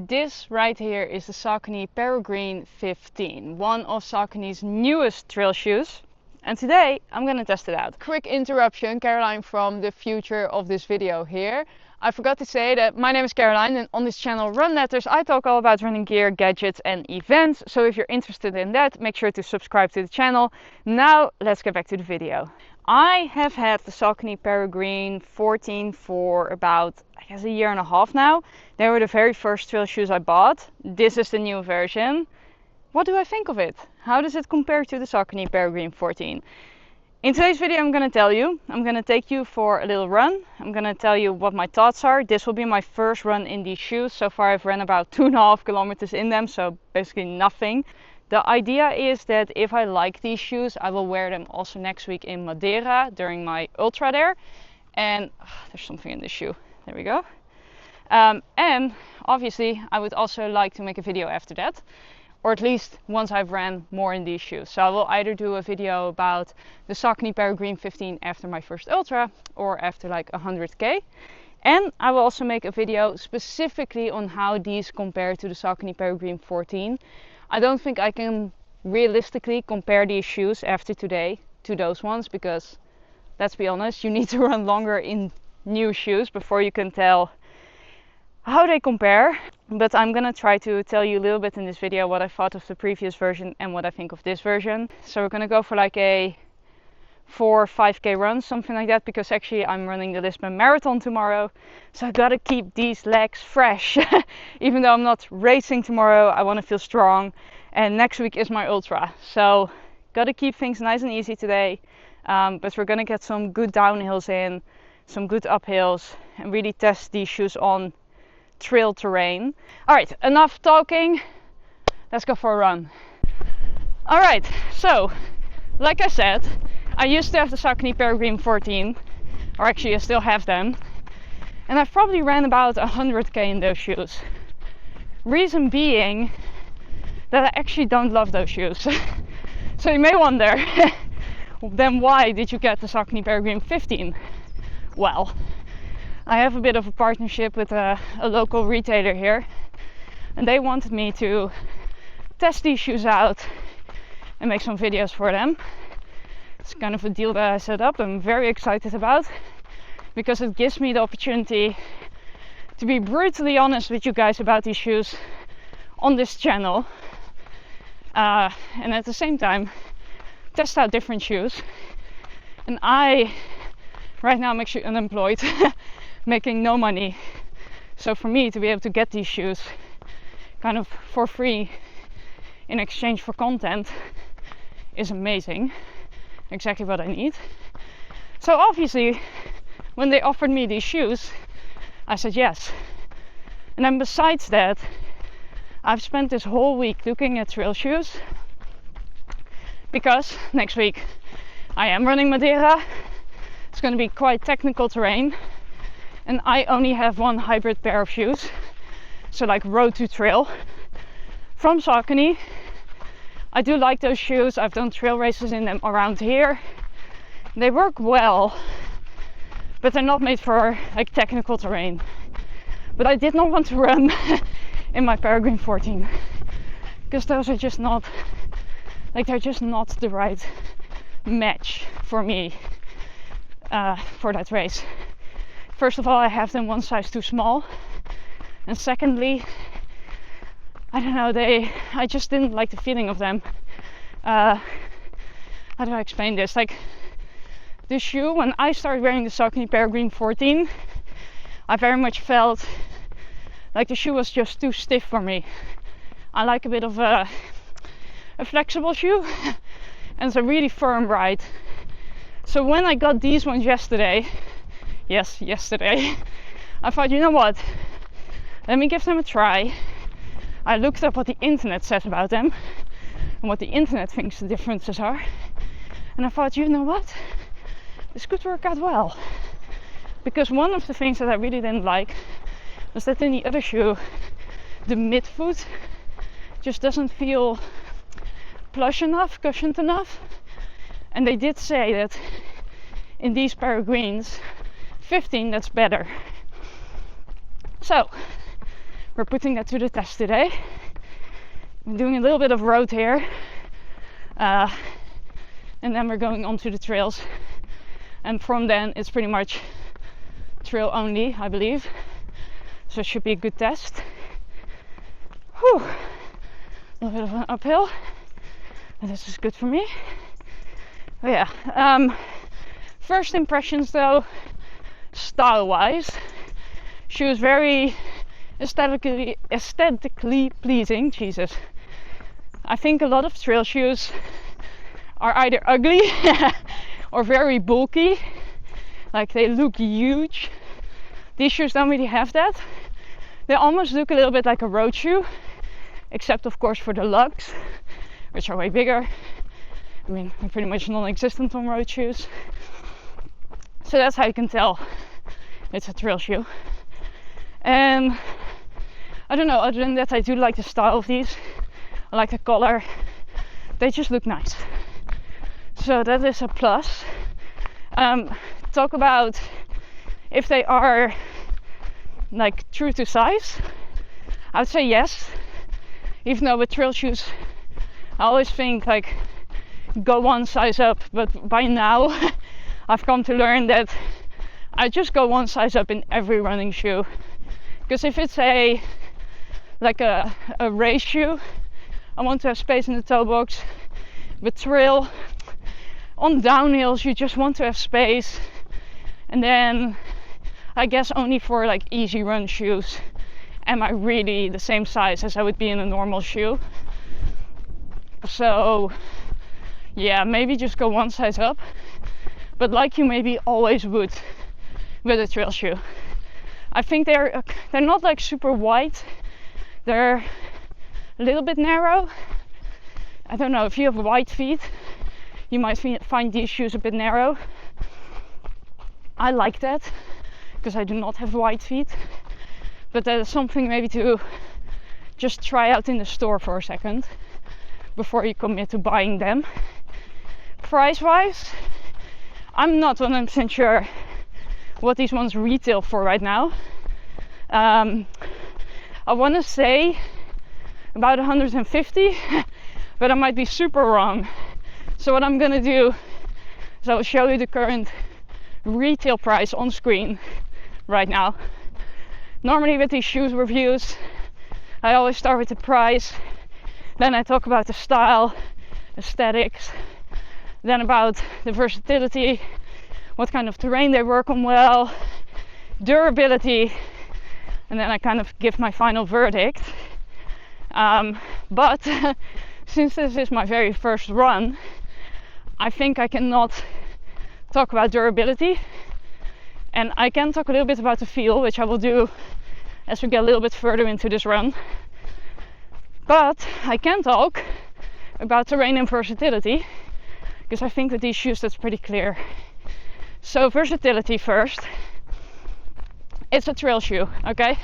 This right here is the Saucony Peregrine 15, one of Saucony's newest trail shoes. And today I'm going to test it out. Quick interruption, Caroline from the future of this video here. I forgot to say that my name is Caroline and on this channel Run Letters I talk all about running gear, gadgets and events. So if you're interested in that, make sure to subscribe to the channel. Now let's get back to the video. I have had the Saucony Peregrine 14 for about, I guess, a year and a half now. They were the very first trail shoes I bought. This is the new version. What do I think of it? How does it compare to the Saucony Peregrine 14? In today's video I'm going to tell you. I'm going to take you for a little run. I'm going to tell you what my thoughts are. This will be my first run in these shoes. So far I've run about 2.5 kilometers in them, so basically nothing. The idea is that if I like these shoes, I will wear them also next week in Madeira during my ultra there. And there's something in this shoe. There we go. And obviously I would also like to make a video after that, or at least once I've ran more in these shoes. So I will either do a video about the Saucony Peregrine 15 after my first ultra or after like 100k. And I will also make a video specifically on how these compare to the Saucony Peregrine 14. I don't think I can realistically compare these shoes after today to those ones, because let's be honest, you need to run longer in new shoes before you can tell how they compare. But I'm gonna try to tell you a little bit in this video what I thought of the previous version and what I think of this version. So we're gonna go for like a 4 or 5k run, something like that, because actually I'm running the Lisbon Marathon tomorrow, so I gotta keep these legs fresh. Even though I'm not racing tomorrow, I want to feel strong, and next week is my ultra, so gotta keep things nice and easy today. But we're gonna get some good downhills in, some good uphills, and really test these shoes on trail terrain. Alright, enough talking, let's go for a run. Alright, so like I said, I used to have the Saucony Peregrine 14, or actually I still have them, and I've probably ran about 100k in those shoes. Reason being that I actually don't love those shoes. So you may wonder, then why did you get the Saucony Peregrine 15? Well, I have a bit of a partnership with a local retailer here, and they wanted me to test these shoes out and make some videos for them. It's kind of a deal that I set up. I'm very excited about, because it gives me the opportunity to be brutally honest with you guys about these shoes on this channel, and at the same time test out different shoes. And I right now I'm actually unemployed, making no money, so for me to be able to get these shoes kind of for free in exchange for content is amazing. Exactly what I need. So obviously when they offered me these shoes, I said yes. And then besides that, I've spent this whole week looking at trail shoes, because next week I am running Madeira. It's going to be quite technical terrain, and I only have one hybrid pair of shoes, so like road to trail from Saucony. I do like those shoes. I've done trail races in them around here. They work well, but they're not made for like technical terrain. But I did not want to run in my Peregrine 14, because those are just not, like, they're just not the right match for me for that race. First of all, I have them one size too small, and secondly, I don't know, I just didn't like the feeling of them. How do I explain this? Like, the shoe, when I started wearing the Saucony Peregrine 14, I very much felt like the shoe was just too stiff for me. I like a bit of a flexible shoe, and it's a really firm ride. So when I got these ones yesterday, I thought, you know what, let me give them a try. I looked up what the internet says about them and what the internet thinks the differences are, and I thought, you know what, this could work out well. Because one of the things that I really didn't like was that in the other shoe, the midfoot just doesn't feel plush enough, cushioned enough. And they did say that in these Peregrines 15 that's better. So we're putting that to the test today. I'm doing a little bit of road here, and then we're going onto the trails, and from then it's pretty much trail only, I believe, so it should be a good test. Whew. A little bit of an uphill, and this is good for me. But yeah, first impressions though, style wise, she was very aesthetically pleasing. Jesus, I think a lot of trail shoes are either ugly or very bulky, like they look huge. These shoes don't really have that. They almost look a little bit like a road shoe, except of course for the lugs, which are way bigger. I mean, they're pretty much non-existent on road shoes. So that's how you can tell it's a trail shoe. And I don't know, other than that, I do like the style of these. I like the color. They just look nice. So that is a plus. Talk about if they are like true to size. I would say yes. Even though with trail shoes, I always think like go one size up. But by now, I've come to learn that I just go one size up in every running shoe. Because if it's a race shoe, I want to have space in the toe box. With trail, on downhills, you just want to have space. And then I guess only for like easy run shoes am I really the same size as I would be in a normal shoe. So yeah, maybe just go one size up, but like you maybe always would with a trail shoe. I think they're not like super wide, they're a little bit narrow. I don't know, if you have wide feet, you might find these shoes a bit narrow. I like that, because I do not have wide feet. But that is something maybe to just try out in the store for a second, before you commit to buying them. Price wise, I'm not 100% sure what these ones retail for right now. I want to say about 150, but I might be super wrong. So what I'm gonna do is I will show you the current retail price on screen right now. Normally with these shoes reviews, I always start with the price, then I talk about the style, aesthetics, then about the versatility, what kind of terrain they work on well, durability, and then I kind of give my final verdict. But since this is my very first run, I think I cannot talk about durability, and I can talk a little bit about the feel, which I will do as we get a little bit further into this run. But I can talk about terrain and versatility, because I think with these shoes that's pretty clear. So versatility first. It's a trail shoe, okay?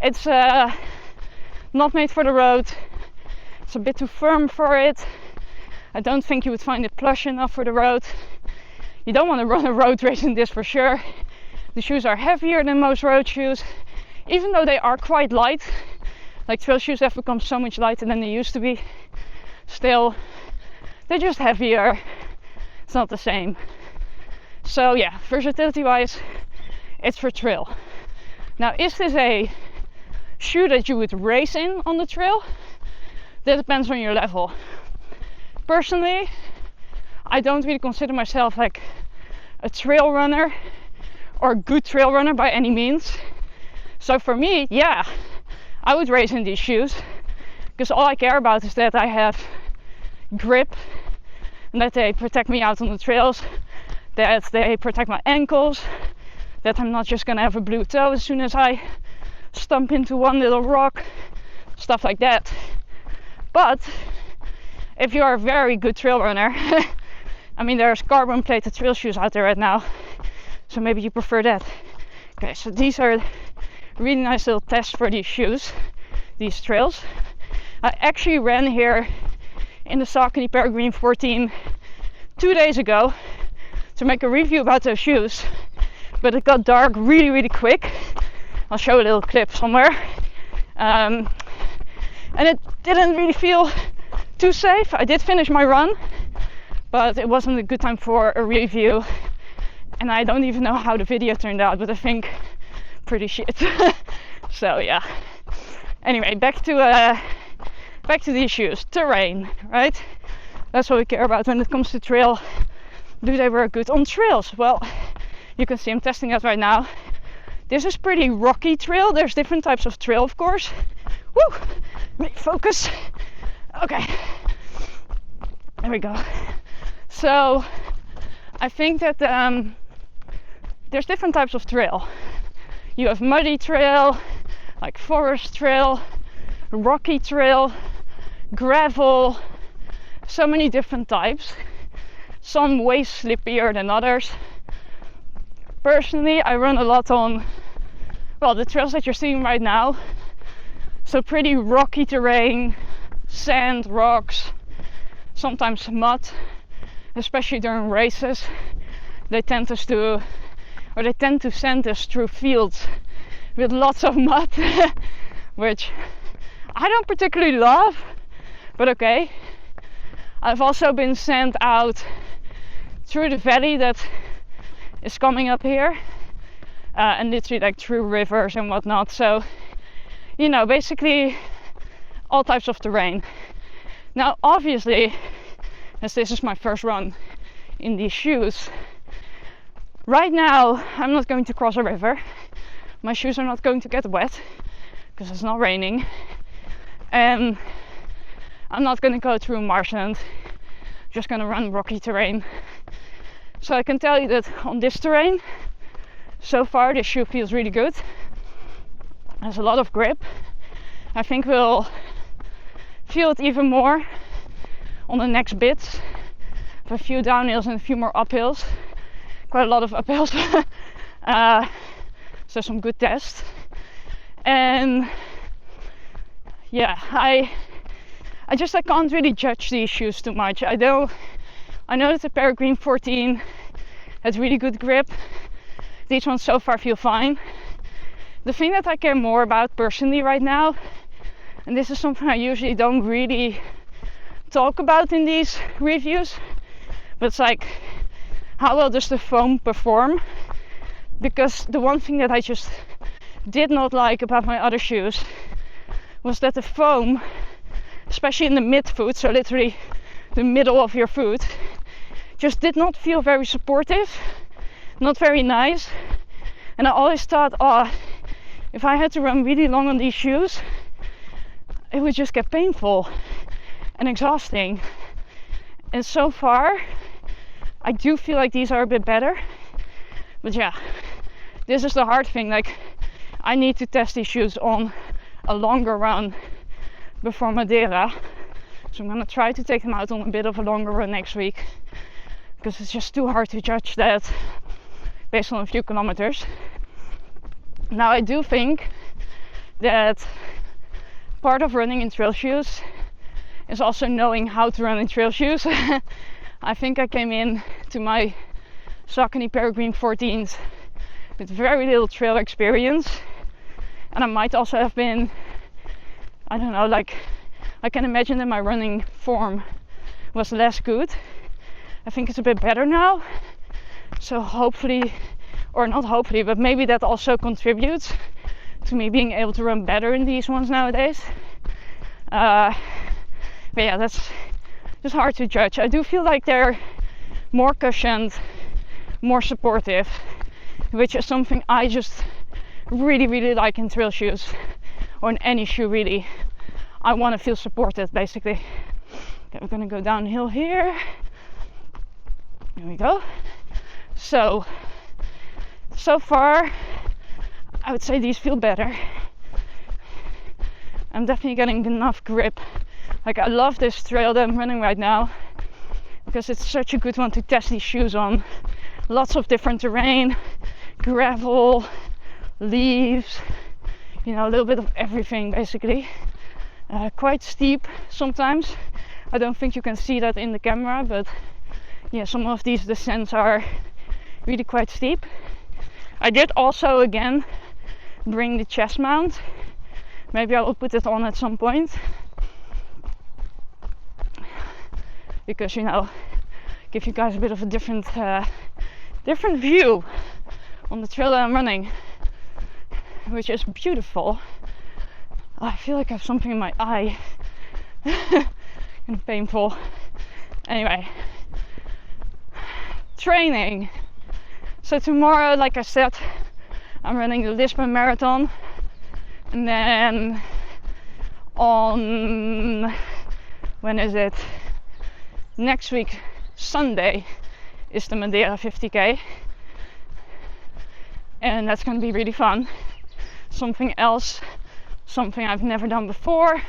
It's not made for the road. It's a bit too firm for it. I don't think you would find it plush enough for the road. You don't want to run a road race in this for sure. The shoes are heavier than most road shoes, even though they are quite light. Like trail shoes have become so much lighter than they used to be. Still, they're just heavier. It's not the same. So yeah, versatility wise, it's for trail. Now, is this a shoe that you would race in on the trail? That depends on your level. Personally, I don't really consider myself like a trail runner or a good trail runner by any means. So for me, yeah, I would race in these shoes, because all I care about is that I have grip and that they protect me out on the trails, that they protect my ankles, that I'm not just gonna have a blue toe as soon as I stump into one little rock, stuff like that. But if you are a very good trail runner, I mean, there's carbon plated trail shoes out there right now, so maybe you prefer that. Okay, so these are really nice little tests for these shoes, these trails. I actually ran here in the Saucony Peregrine 14 2 days ago to make a review about those shoes, but it got dark really quick. I'll show a little clip somewhere. And it didn't really feel too safe. I did finish my run, but it wasn't a good time for a review. And I don't even know how the video turned out, but I think pretty shit. So yeah. Anyway, back to these shoes. Terrain, right? That's what we care about when it comes to trail. Do they work good on trails? Well, you can see I'm testing it right now. This is pretty rocky trail. There's different types of trail, of course. Woo! Wait, focus. Okay. There we go. So, I think that there's different types of trail. You have muddy trail, like forest trail, rocky trail, gravel, so many different types. Some way slippier than others. Personally, I run a lot on, well, the trails that you're seeing right now. So pretty rocky terrain, sand, rocks, sometimes mud, especially during races. They tend to send us through fields with lots of mud, which I don't particularly love, but okay. I've also been sent out through the valley that is coming up here, and literally like through rivers and whatnot. So, you know, basically all types of terrain. Now, obviously, as this is my first run in these shoes, right now I'm not going to cross a river. My shoes are not going to get wet because it's not raining, and I'm not going to go through marshland. I'm just going to run rocky terrain. So I can tell you that on this terrain, so far this shoe feels really good. There's a lot of grip. I think we'll feel it even more on the next bits. A few downhills and a few more uphills. Quite a lot of uphills. So some good tests. And yeah, I can't really judge these shoes too much. I know that the Peregrine 14 has really good grip. These ones so far feel fine. The thing that I care more about personally right now, and this is something I usually don't really talk about in these reviews, but it's like, how well does the foam perform? Because the one thing that I just did not like about my other shoes was that the foam, especially in the midfoot, so literally the middle of your foot, just did not feel very supportive, not very nice. And I always thought, oh, if I had to run really long on these shoes, it would just get painful and exhausting. And so far, I do feel like these are a bit better. But yeah, this is the hard thing. Like, I need to test these shoes on a longer run before Madeira. So I'm gonna try to take them out on a bit of a longer run next week, because it's just too hard to judge that based on a few kilometers. Now, I do think that part of running in trail shoes is also knowing how to run in trail shoes. I think I came in to my Saucony Peregrine 14s with very little trail experience, and I might also have been, I don't know, like, I can imagine that my running form was less good. I think it's a bit better now, so hopefully, or not hopefully, but maybe that also contributes to me being able to run better in these ones nowadays. But yeah, that's just hard to judge. I do feel like they're more cushioned, more supportive, which is something I just really like in trail shoes, or in any shoe really. I want to feel supported, basically. Okay, we're gonna go downhill here. Here we go. So far, I would say these feel better. I'm definitely getting enough grip. Like, I love this trail that I'm running right now, because it's such a good one to test these shoes on. Lots of different terrain, gravel, leaves, you know, a little bit of everything basically. Quite steep sometimes. I don't think you can see that in the camera, but yeah, some of these descents are really quite steep. I did also again bring the chest mount, Maybe I will put it on at some point, because, you know, give you guys a bit of a different view on the trail that I'm running, which is beautiful. I feel like I have something in my eye and painful. Anyway, training. So tomorrow, like I said, I'm running the Lisbon Marathon, and then on, when is it? Next week, Sunday, is the Madeira 50k, and that's going to be really fun. Something else, something I've never done before,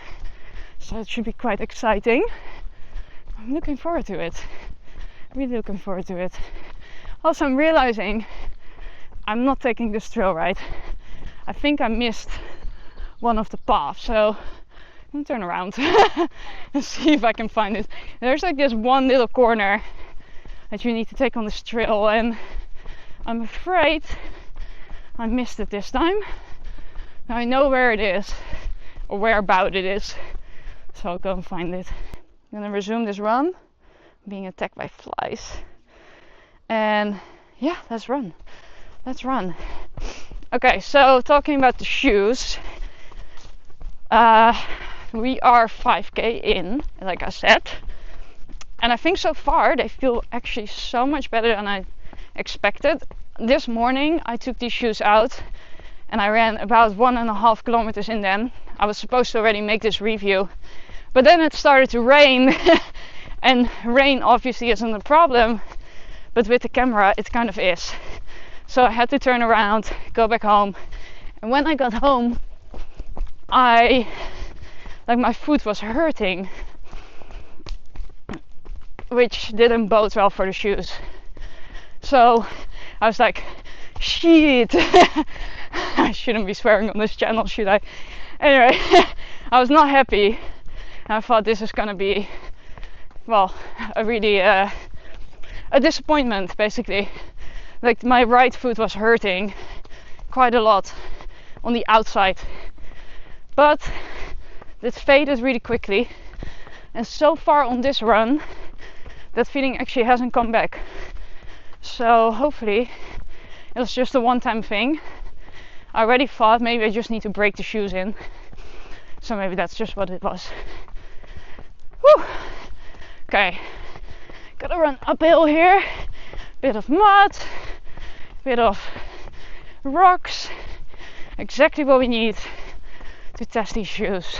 so it should be quite exciting. I'm looking forward to it, really looking forward to it. Also, I'm realizing I'm not taking this trail right. I think I missed one of the paths, so I'm gonna turn around and see if I can find it. There's like this one little corner that you need to take on this trail, and I'm afraid I missed it this time. Now I know where it is, or where about it is, so I'll go and find it. I'm gonna resume this run. I'm being attacked by flies, and yeah, let's run. Okay, so talking about the shoes, we are 5k in, like I said, and I think so far they feel actually so much better than I expected. This morning I took these shoes out and I ran about 1.5 kilometers in them. I was supposed to already make this review, but then it started to rain and rain obviously isn't a problem, but with the camera it kind of is. So I had to turn around, go back home, and when I got home my foot was hurting, which didn't bode well for the shoes. So I was like, shit. I shouldn't be swearing on this channel, should I? Anyway, I was not happy. I thought this is gonna be, well, a disappointment basically. Like, my right foot was hurting quite a lot on the outside, but it faded really quickly, and so far on this run that feeling actually hasn't come back. So hopefully it was just a one-time thing. I already thought maybe I just need to break the shoes in, so maybe that's just what it was. Whew. Okay, gotta run uphill here, bit of mud, bit of rocks, exactly what we need to test these shoes.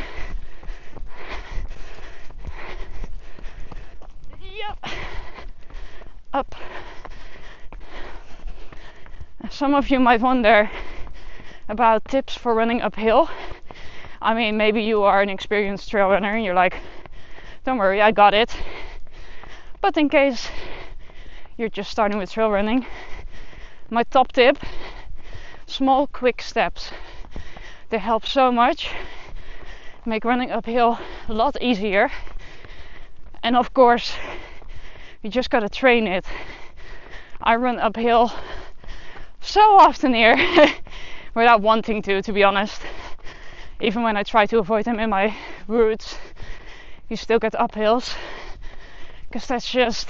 Yep. Up. Some of you might wonder about tips for running uphill. I mean, maybe you are an experienced trail runner and you're like, don't worry, I got it. But in case you're just starting with trail running, my top tip: small quick steps. They help so much, make running uphill a lot easier. And of course, you just gotta train it. I run uphill so often here without wanting to be honest. Even when I try to avoid them in my routes, you still get uphills, because that's just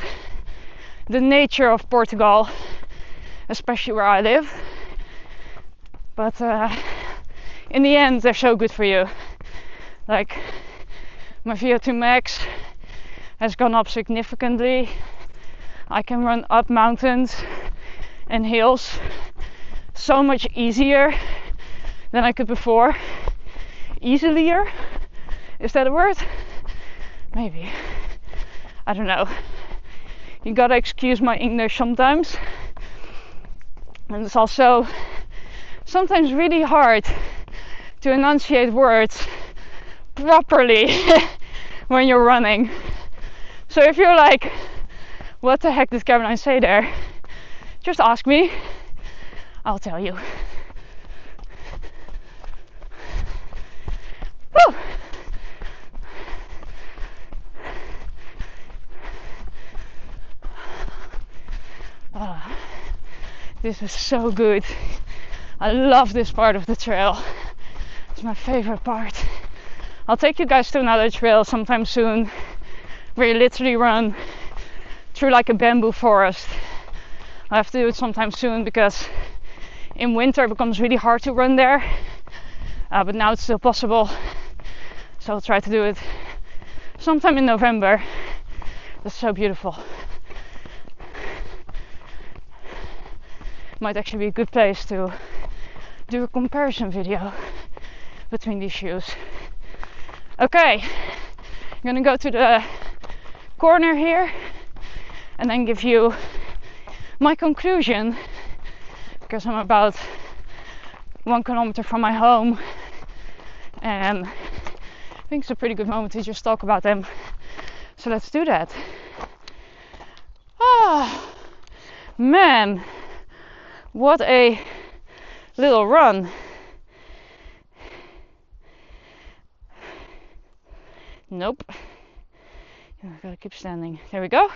the nature of Portugal, especially where I live. But in the end, they're so good for you. Like, my VO2 max has gone up significantly. I can run up mountains and hills so much easier than I could before. Easilier? Is that a word? Maybe. I don't know. You gotta excuse my English sometimes. And it's also sometimes really hard to enunciate words properly when you're running. So if you're like, what the heck did Caroline say there? Just ask me. I'll tell you. Woo! Oh, this is so good. I love this part of the trail. It's my favorite part. I'll take you guys to another trail sometime soon where you literally run through like a bamboo forest. I'll have to do it sometime soon because in winter it becomes really hard to run there, but now it's still possible, so I'll try to do it sometime in November. It's so beautiful. Might actually be a good place to do a comparison video between these shoes. Okay, I'm gonna go to the corner here and then give you my conclusion, because I'm about 1 kilometer from my home and I think it's a pretty good moment to just talk about them. So let's do that. Ah, man, what a little run. Nope. I gotta keep standing. There we go.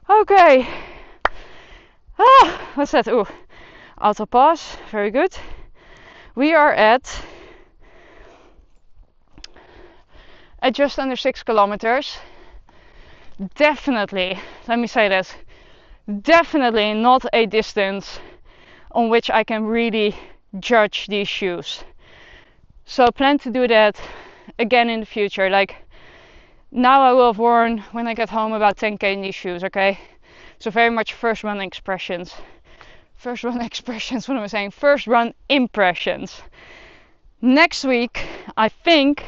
Okay. Ah, what's that? Ooh, auto pause. Very good. We are at just under 6 kilometers. Definitely, let me say this, definitely not a distance on which I can really judge these shoes. So plan to do that again in the future. Like now I will have worn, when I get home, about 10k in these shoes, okay? So very much first run expressions. First run expressions, what am I saying? First run impressions. Next week, I think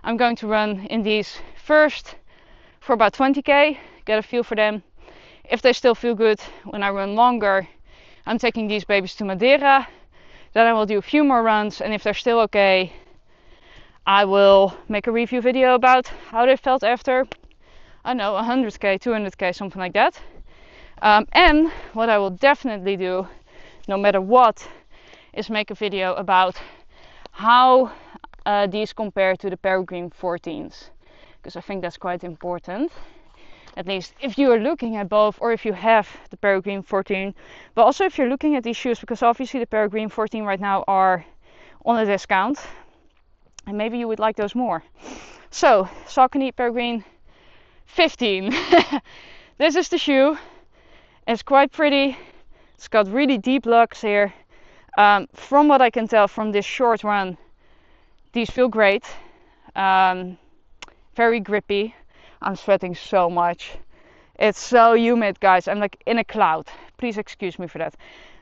I'm going to run in these first for about 20k, get a feel for them. If they still feel good when I run longer, I'm taking these babies to Madeira. Then I will do a few more runs, and if they're still okay, I will make a review video about how they felt after, I don't know, 100k, 200k, something like that. And what I will definitely do, no matter what, is make a video about how these compare to the Peregrine 14s, because I think that's quite important, at least if you are looking at both, or if you have the Peregrine 14, but also if you're looking at these shoes, because obviously the Peregrine 14 right now are on a discount and maybe you would like those more. So Saucony Peregrine 15. This is the shoe. It's quite pretty. It's got really deep lugs here. From what I can tell from this short run, these feel great. Very grippy. I'm sweating so much. It's so humid, guys. I'm like in a cloud. Please excuse me for that.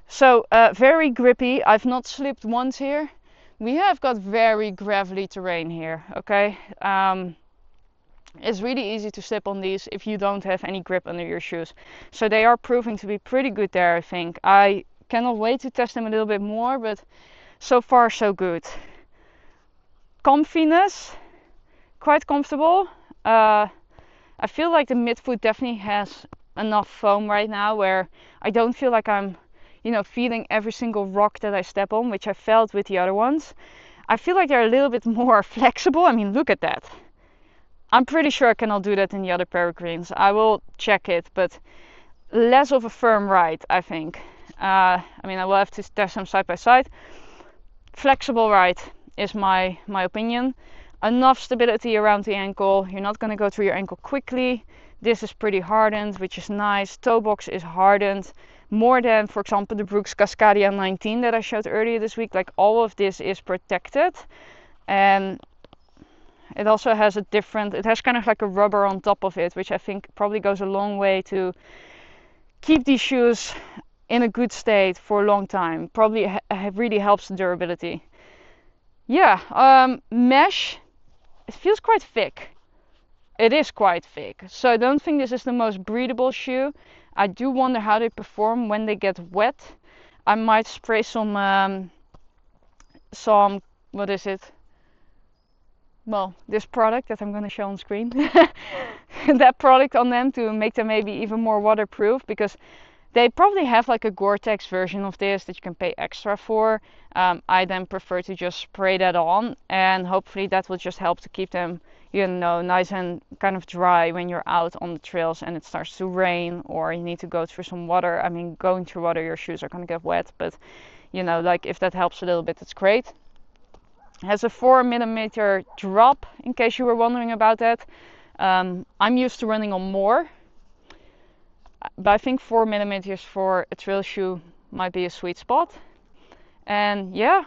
So very grippy. I've not slipped once here. We have got very gravelly terrain here, okay? It's really easy to slip on these if you don't have any grip under your shoes. So they are proving to be pretty good there, I think. I cannot wait to test them a little bit more, but so far so good. Comfiness, quite comfortable. I feel like the midfoot definitely has enough foam right now where I don't feel like I'm, you know, feeling every single rock that I step on, which I felt with the other ones. I feel like they're a little bit more flexible. I mean, look at that. I'm pretty sure I cannot do that in the other Peregrines. I will check it, but less of a firm ride, I think. I mean, I will have to test them side by side. Flexible ride is my opinion. Enough stability around the ankle. You're not going to go through your ankle quickly. This is pretty hardened, which is nice. Toe box is hardened more than, for example, the Brooks Cascadia 19 that I showed earlier this week. Like all of this is protected, and it also has a different, it has kind of like a rubber on top of it, which I think probably goes a long way to keep these shoes in a good state for a long time. Probably really helps the durability. Yeah, mesh, it feels quite thick. It is quite thick. So I don't think this is the most breathable shoe. I do wonder how they perform when they get wet. I might spray some, what is it? Well, this product that I'm going to show on screen. That product on them to make them maybe even more waterproof, because they probably have like a Gore-Tex version of this that you can pay extra for. I then prefer to just spray that on, and hopefully that will just help to keep them, you know, nice and kind of dry when you're out on the trails and it starts to rain or you need to go through some water. I mean, going through water, your shoes are going to get wet, but you know, like if that helps a little bit, it's great. It has a 4mm drop, in case you were wondering about that. I'm used to running on more, but I think 4mm for a trail shoe might be a sweet spot. And yeah,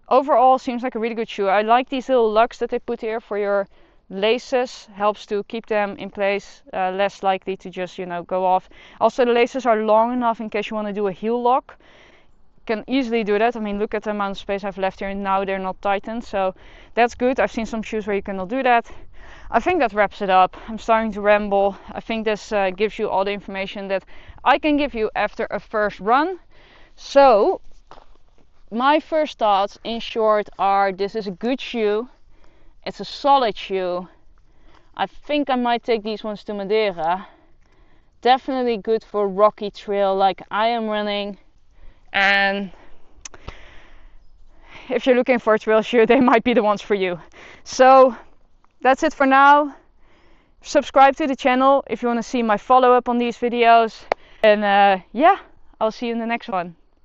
overall seems like a really good shoe. I like these little lugs that they put here for your laces, helps to keep them in place, less likely to just, you know, go off. Also, the laces are long enough in case you want to do a heel lock. Can easily do that. I mean, look at the amount of space I've left here, and now they're not tightened, so that's good. I've seen some shoes where you cannot do that. I think that wraps it up. I'm starting to ramble. I think this gives you all the information that I can give you after a first run. So my first thoughts in short are, this is a good shoe. It's a solid shoe. I think I might take these ones to Madeira. Definitely good for rocky trail like I am running. And if you're looking for a trail shoe, they might be the ones for you. So that's it for now. Subscribe to the channel if you want to see my follow-up on these videos. And yeah, I'll see you in the next one.